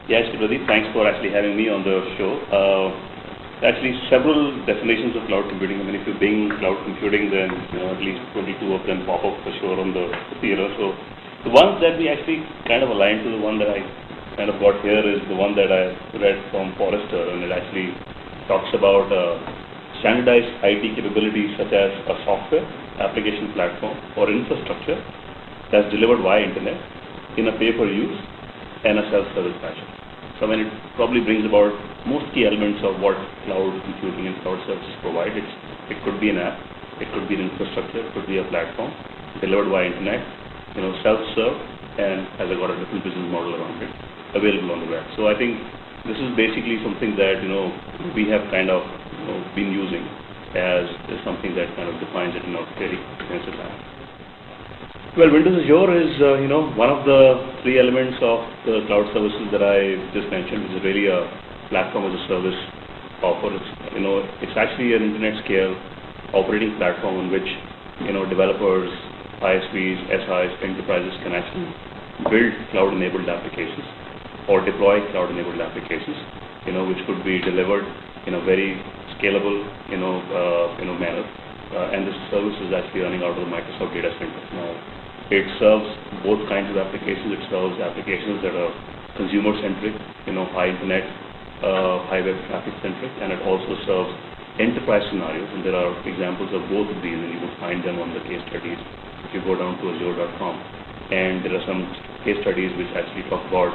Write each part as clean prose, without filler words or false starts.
Yes, Pradeep, thanks for actually having me on the show. Actually, several definitions of cloud computing. I mean, if you bing cloud computing, then at least 22 of them pop up for sure on the theater. So the ones that we actually kind of align to, the one that I kind of got here is the one that I read from Forrester, and it actually talks about standardized IT capabilities such as a software application platform or infrastructure that's delivered via internet in a pay-per-use and a self-service fashion. So I mean, it probably brings about most key elements of what cloud computing and cloud services provide. It could be an app, it could be an infrastructure, it could be a platform delivered via internet, self-serve, and has got a different business model around it, available on the web. So I think this is basically something that we have kind of been using as something that kind of defines it in a very extensive manner. Well, Windows Azure is one of the three elements of the cloud services that I just mentioned, which is really a platform as a service offer. It's actually an internet scale operating platform on which developers, ISVs, SIs, enterprises can actually build cloud-enabled applications or deploy cloud-enabled applications, which could be delivered in a very scalable manner. And this service is actually running out of the Microsoft data center now. It serves both kinds of applications. It serves applications that are consumer-centric, high internet, high web traffic-centric, and it also serves enterprise scenarios. And there are examples of both of these, and you will find them on the case studies if you go down to azure.com. And there are some case studies which actually talk about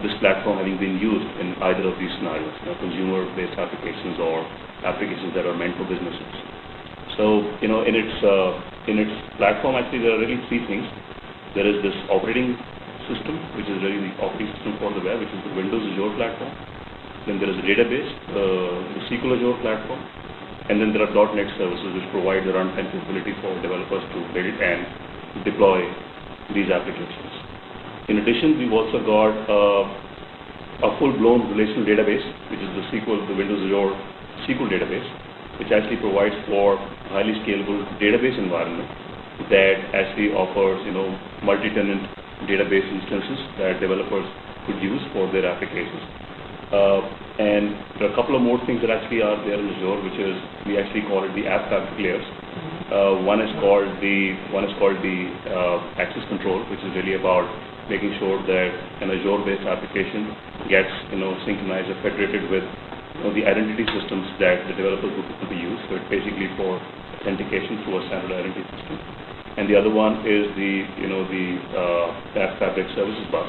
this platform having been used in either of these scenarios, consumer-based applications or applications that are meant for businesses. So, in its platform, actually, there are really three things. There is this operating system, which is really the operating system for the web, which is the Windows Azure platform. Then there is a database, the SQL Azure platform, and then there are .NET services which provide the runtime capability for developers to build and deploy these applications. In addition, we've also got a full-blown relational database, which is the Windows Azure SQL database, which actually provides for a highly scalable database environment that actually offers, multi-tenant database instances that developers could use for their applications. And there are a couple of more things that actually are there in Azure, which is we actually call it the app fabric layers. One is called the access control, which is really about making sure that an Azure-based application gets synchronized or federated with the identity systems that the developers would typically use. So it's basically for authentication through a standard identity system. And the other one is the App Fabric Services Bus,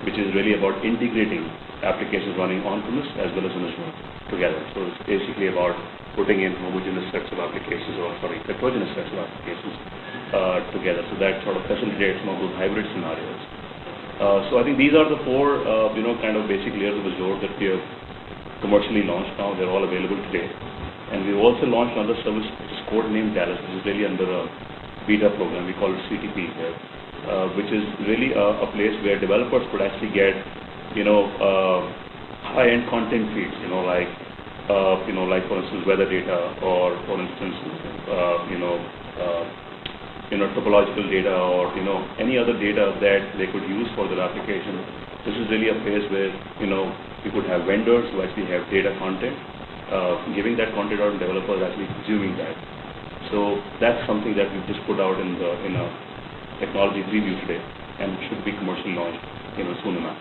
which is really about integrating applications running on-premise as well as in Azure together. So it's basically about putting in homogeneous sets of applications, heterogeneous sets of applications together. So that sort of facilitates some of those hybrid scenarios. So I think these are the four, kind of basic layers of Azure that we have commercially launched now. They're all available today. And we've also launched another service which is codenamed Dallas, which is really under a beta program. We call it CTP here, which is really a place where developers could actually get, high-end content feeds, like for instance weather data, or for instance, topological data, or any other data that they could use for their application. This is really a place where you could have vendors who actually have data content, giving that content out, and developers actually consuming that. So that's something that we've just put out in a technology preview today, and should be commercially launched soon enough.